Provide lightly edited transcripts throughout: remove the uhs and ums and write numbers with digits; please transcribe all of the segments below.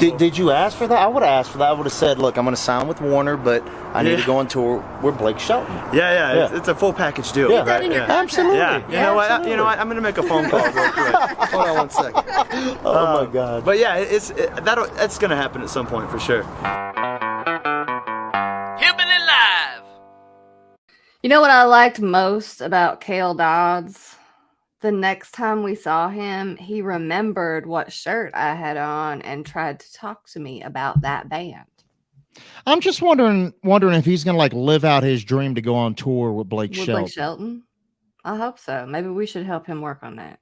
people. Did you ask for that? I would have asked for that. I would have said, look, I'm going to sign with Warner, but I need to go on tour with Blake Shelton. Yeah. It's a full package deal. Yeah, right? Absolutely. Yeah. You know what? I'm going to make a phone call real quick. Hold on 1 second. Oh my God. But yeah, that's going to happen at some point for sure. Hillbilly Live. You know what I liked most about Cale Dodds? The next time we saw him, he remembered what shirt I had on and tried to talk to me about that band. I'm just wondering if he's going to like live out his dream to go on tour with Blake Shelton. I hope so. Maybe we should help him work on that.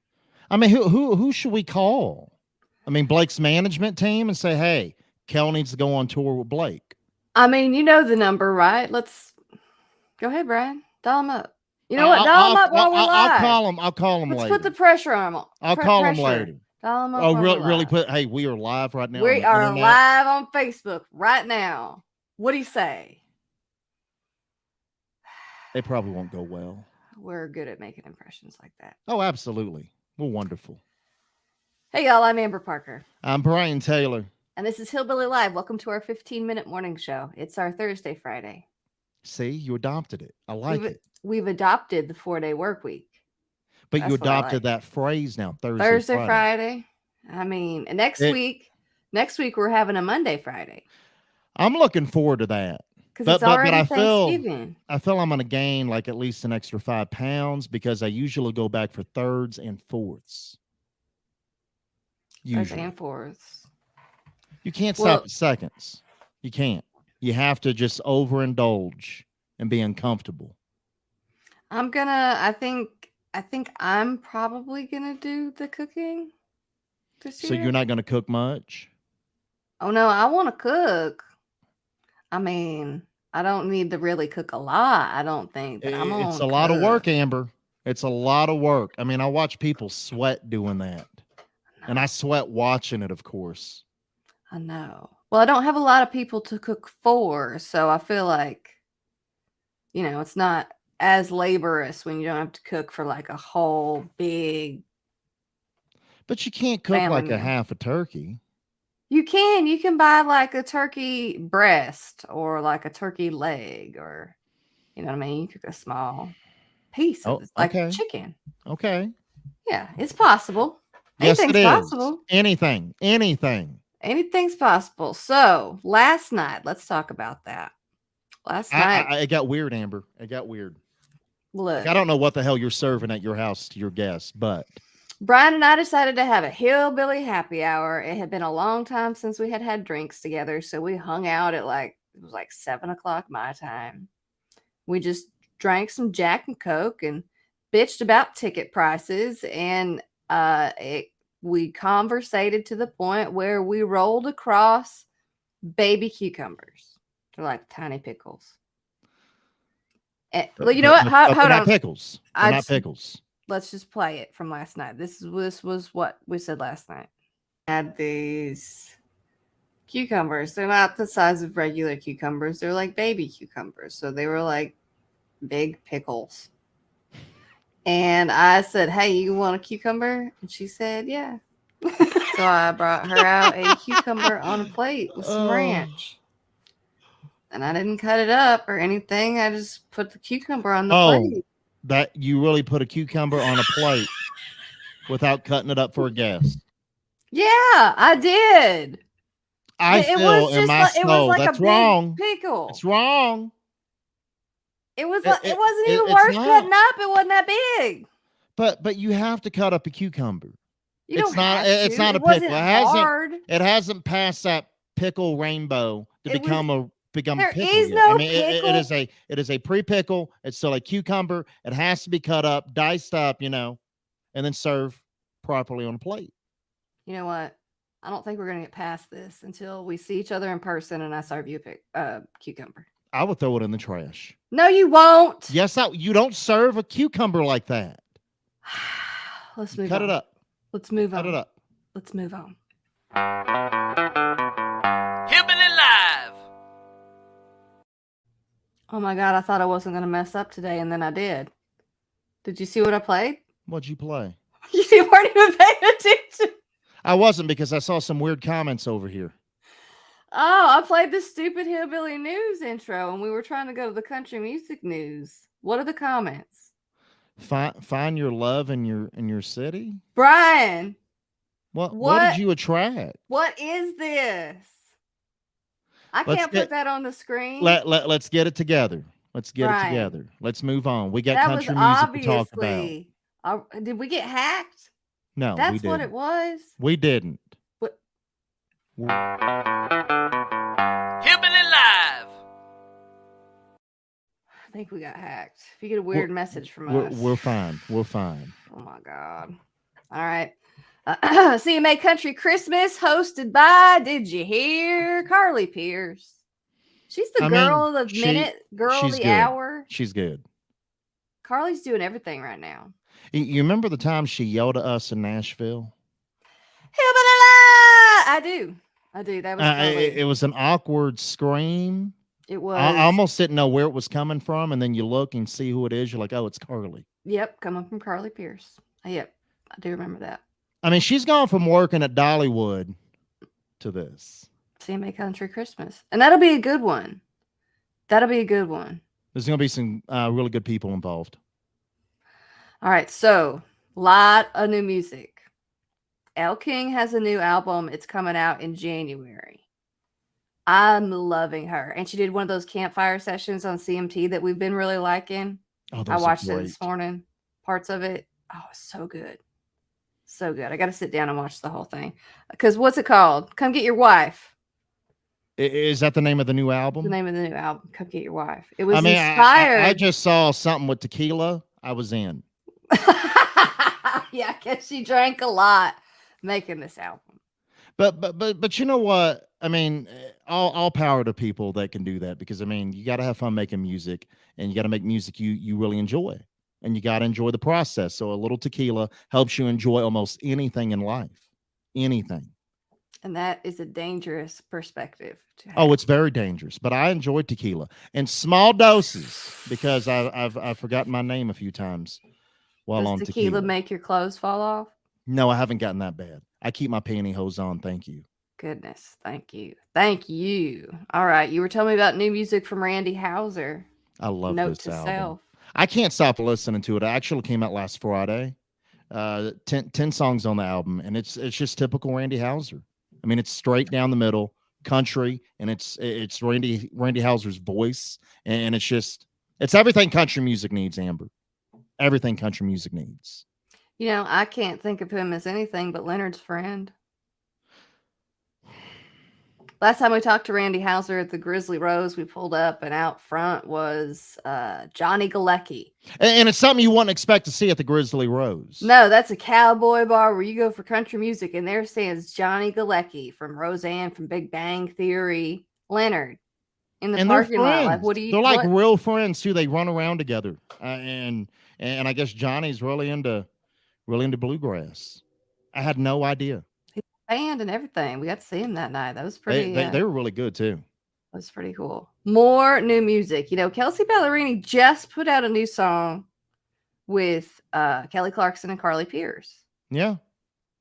I mean, who should we call? I mean, Blake's management team and say, hey, Kel needs to go on tour with Blake. I mean, you know the number, right? Let's go ahead, Brian. Dial him up. You know what? Dial him up while we're live. I'll call him later. Let's put the pressure on him. I'll call him later. Dial him up. Oh, really? Hey, we are live right now. We are live on Facebook right now. What do you say? They probably won't go well. We're good at making impressions like that. Oh, absolutely. We're wonderful. Hey, y'all. I'm Amber Parker. I'm Brian Taylor. And this is Hillbilly Live. Welcome to our 15-minute morning show. It's our Thursday, Friday. See, you adopted it. I like it. We've adopted the 4-day work week. But that's you adopted that phrase now, Thursday, Friday. I mean, next week we're having a Monday, Friday. I'm looking forward to that. But I feel I'm going to gain like at least an extra 5 pounds because I usually go back for thirds and fourths. Thirds and fourths. You can't stop at seconds. You can't. You have to just overindulge and be uncomfortable. I think I'm probably gonna do the cooking this year. So you're not gonna cook much? Oh no, I want to cook. I mean, I don't need to really cook a lot. I don't think. It's a lot of work, Amber. It's a lot of work. I mean, I watch people sweat doing that, and I sweat watching it, of course. I know. Well, I don't have a lot of people to cook for, so I feel like, it's not as laborious when you don't have to cook for like a whole big. But you can't cook like a half a turkey. You can buy like a turkey breast or like a turkey leg, or you know what I mean. You cook a small piece of like chicken. Okay. Yeah, it's possible. Yes, Anything's it is. possible. Anything's possible. So last night, let's talk about that. Last night, it got weird, Amber. It got weird. Look, I don't know what the hell you're serving at your house to your guests, but Brian and I decided to have a hillbilly happy hour. It had been a long time since we had drinks together, so we hung out at it was like 7:00 my time. We just drank some Jack and Coke and bitched about ticket prices, and we conversated to the point where we rolled across baby cucumbers. They're like tiny pickles. Well, you know what? Hold on. Not pickles. Not pickles. Let's just play it from last night. This was what we said last night. I had these cucumbers. They're not the size of regular cucumbers. They're like baby cucumbers. So they were like big pickles. And I said, hey, you want a cucumber? And she said, yeah. So I brought her out a cucumber on a plate with some ranch. And I didn't cut it up or anything. I just put the cucumber on the plate. That you really put a cucumber on a plate without cutting it up for a guest? Yeah, I did. It was like that's wrong. Pickle. It's wrong. It wasn't even worth cutting up. It wasn't that big. But you have to cut up a cucumber. It's not a pickle. It hasn't passed that pickle rainbow to become a pickle. No pickle. It is a pre-pickle. It's still a cucumber. It has to be cut up, diced up, and then served properly on a plate. You know what? I don't think we're gonna get past this until we see each other in person and I serve you a cucumber. I would throw it in the trash. No, you won't. Yes, you don't serve a cucumber like that. Let's move on. Cut it up. Let's move on. Cut it up. Let's move on. Hillbilly Live. Oh my God, I thought I wasn't going to mess up today, and then I did. Did you see what I played? What'd you play? You weren't even paying attention. I wasn't, because I saw some weird comments over here. I played the stupid hillbilly news intro, and we were trying to go to the country music news. What are the comments? Find your love in your city. Brian, What did what you attract? what is this? I Let's can't get put that on the screen. let's get it together. Let's get it Brian, together. Let's move on. We got that was country music to talk about. obviously. Did we get hacked? No, we That's what didn't. it was. We didn't. What? Hillbilly Live. I think we got hacked. If you get a weird message from us, We're fine. We're fine. Oh my God. All right. CMA Country Christmas hosted by, did you hear, Carly Pierce? She's the girl of the minute, girl of the hour. She's good. Carly's doing everything right now. You remember the time she yelled at us in Nashville? I do. That was it was an awkward scream. It was. I almost didn't know where it was coming from, and then you look and see who it is. You're like, oh, it's Carly. Yep, coming from Carly Pierce. Yep, I do remember that. I mean, she's gone from working at Dollywood to this. CMA Country Christmas. And that'll be a good one. There's going to be some really good people involved. All right, so lot of new music. Elle King has a new album. It's coming out in January. I'm loving her. And she did one of those campfire sessions on CMT that we've been really liking. Oh, I watched it this morning, parts of it. Oh, so good. So good. I got to sit down and watch the whole thing. Because what's it called? Come Get Your Wife. Is that the name of the new album? The name of the new album, Come Get Your Wife. It was inspired. I just saw something with tequila. I was in. Yeah, I guess she drank a lot making this album. But you know what? I mean, all power to people that can do that, because I mean, you got to have fun making music, and you got to make music you really enjoy, and you got to enjoy the process. So a little tequila helps you enjoy almost anything in life, anything. And that is a dangerous perspective to have. Oh, it's very dangerous. But I enjoy tequila in small doses because I've forgotten my name a few times while on tequila. Tequila make your clothes fall off? No, I haven't gotten that bad. I keep my pantyhose on. Thank you. Goodness. Thank you. All right. You were telling me about new music from Randy Houser. I love Note this to album. Self. I can't stop listening to it. It actually came out last Friday. 10 songs on the album, and it's just typical Randy Houser. I mean, it's straight down the middle, country, and it's Randy Houser's voice, and it's everything country music needs, Amber. Everything country music needs. You know, I can't think of him as anything but Leonard's friend. Last time we talked to Randy Houser at the Grizzly Rose, we pulled up, and out front was Johnny Galecki. And it's something you wouldn't expect to see at the Grizzly Rose. No, that's a cowboy bar where you go for country music, and there stands Johnny Galecki from Roseanne, from Big Bang Theory, Leonard in the parking lot. Like, what do you? They're like real friends too. They run around together, and I guess Johnny's really into bluegrass. I had no idea. Band and everything. We got to see him that night. That was pretty. They were really good too. That was pretty cool. More new music. You know, Kelsey Ballerini just put out a new song with Kelly Clarkson and Carly Pierce. Yeah.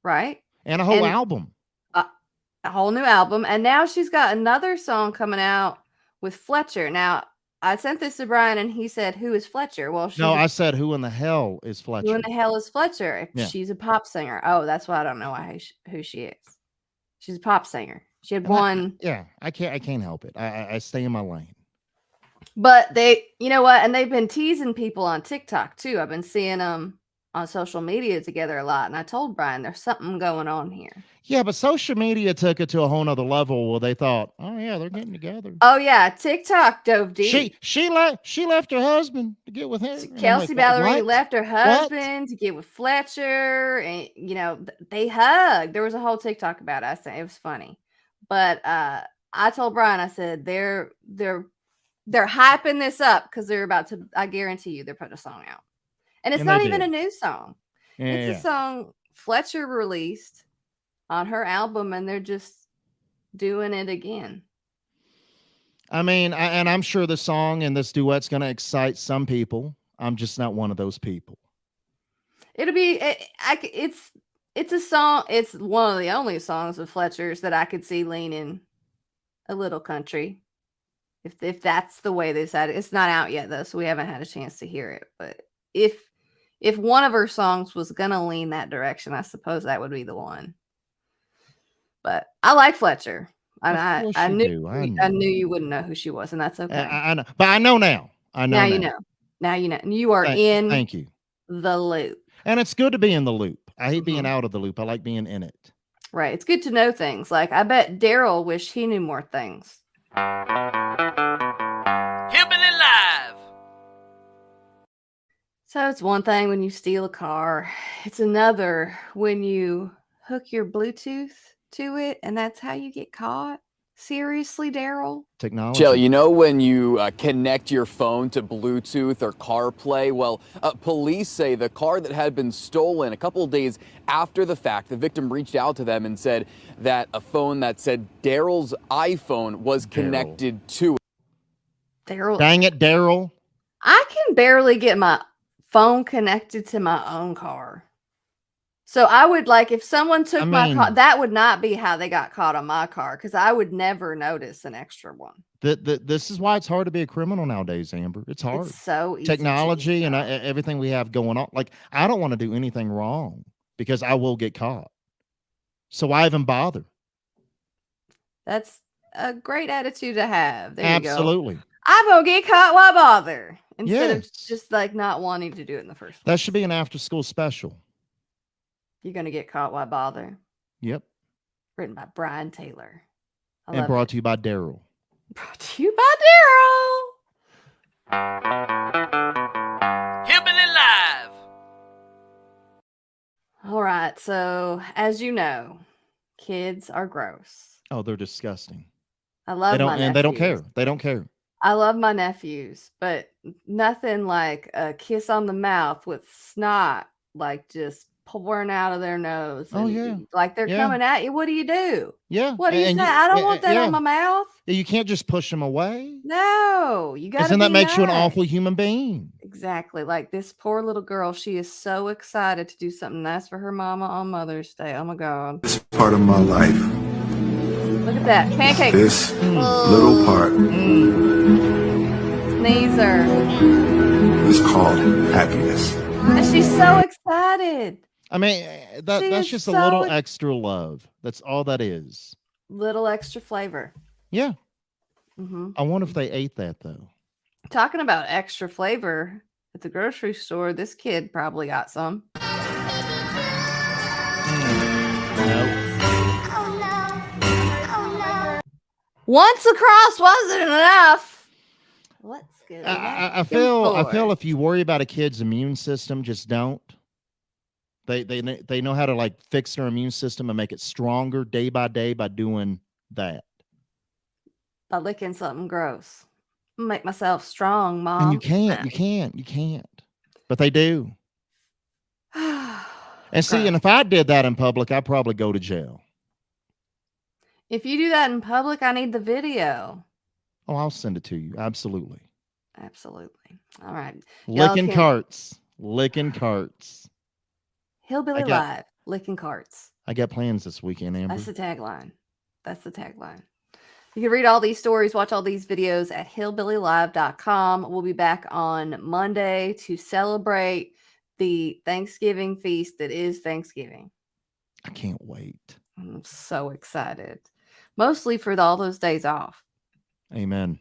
Right. And a whole album. A whole new album. And now she's got another song coming out with Fletcher. Now, I sent this to Brian, and he said, "Who is Fletcher?" Well, I said, "Who in the hell is Fletcher?" Who in the hell is Fletcher? She's a pop singer. Oh, that's why I don't know who she is. She's a pop singer. She had one. I can't help it. I stay in my lane. But you know what? And they've been teasing people on TikTok too. I've been seeing them on social media together a lot. And I told Brian, there's something going on here. Yeah, but social media took it to a whole nother level where they thought, oh yeah, they're getting together. Oh yeah, TikTok dove deep. She left her husband to get with him. Kelsey Ballerini left her husband to get with Fletcher, and you know they hugged. There was a whole TikTok about it. I said it was funny, but I told Brian, I said they're hyping this up because they're about to. I guarantee you, they're putting a song out, and it's not even a new song. It's a song Fletcher released on her album, and they're just doing it again. I mean, I'm sure the song and this duet's going to excite some people. I'm just not one of those people. It'll be, it's a song. It's one of the only songs of Fletcher's that I could see leaning a little country. If that's the way they decided. It's not out yet though, so we haven't had a chance to hear it. But if one of her songs was gonna lean that direction, I suppose that would be the one. But I like Fletcher. And Of course I you knew do. I I know. knew you wouldn't know who she was, and that's okay. I know, but I know now. I know Now now. you know. Now you know. And you are Thank, in thank you. the loop. And it's good to be in the loop. I hate being Mhm. out of the loop. I like being in it. Right. It's good to know things. Like I bet Daryl wished he knew more things. Hillbilly Live. So it's one thing when you steal a car. It's another when you hook your Bluetooth to it, and that's how you get caught. Seriously, Daryl? Technology. Jill, you know when you connect your phone to Bluetooth or CarPlay? Well, police say the car that had been stolen a couple of days after the fact, the victim reached out to them and said that a phone that said Daryl's iPhone was connected to it. Daryl. Dang it, Daryl. I can barely get my phone connected to my own car. So I would like if someone took my car, that would not be how they got caught on my car because I would never notice an extra one. This is why it's hard to be a criminal nowadays, Amber. It's hard. It's so easy. Technology and everything we have going on. Like, I don't want to do anything wrong because I will get caught. So why even bother? That's a great attitude to have. There Absolutely. you go. I'm gonna get caught. Why bother? Instead of Yes. just like not wanting to do it in the first place. That should be an after-school special. You're gonna get caught. Why bother? Yep. Written by Brian Taylor. I And love brought it. to you by Daryl. Brought to you by Daryl. Hillbilly Live. All right. So as you know, kids are gross. Oh, they're disgusting. I love They don't, my nephews. and they don't care. They don't care. I love my nephews, but nothing like a kiss on the mouth with snot, like just pouring out of their nose. Oh, and, yeah. like they're Yeah. coming at you. What do you do? Yeah. What do you and say? I don't yeah, want that yeah. on my mouth. You can't just push them away. No, you got to. Because then that makes you an nice. awful human being. Exactly. Like this poor little girl, she is so excited to do something nice for her mama on Mother's Day. Oh my God. This part of my life, Look at that. Pancakes. this little part Sneezer. is called happiness. And she's so excited. I mean, She that's is just a so little extra love. That's all that is. Little extra flavor. Yeah. Mm-hmm. I wonder if they ate that, though. Talking about extra flavor at the grocery store, this kid probably got some. Once across wasn't enough. Let's go. I feel if you worry about a kid's immune system, just don't. They know how to like fix their immune system and make it stronger day by day by doing that. By licking something gross. Make myself strong, Mom. And you can't. But they do. And see, and if I did that in public, I'd probably go to jail. If you do that in public, I need the video. Oh, I'll send it to you. Absolutely. Absolutely. All right. Licking carts. Licking carts. Hillbilly Live. Licking carts. I got plans this weekend, Amber. That's the tagline. That's the tagline. You can read all these stories, watch all these videos at hillbillylive.com. We'll be back on Monday to celebrate the Thanksgiving feast that is Thanksgiving. I can't wait. I'm so excited. Mostly for all those days off. Amen.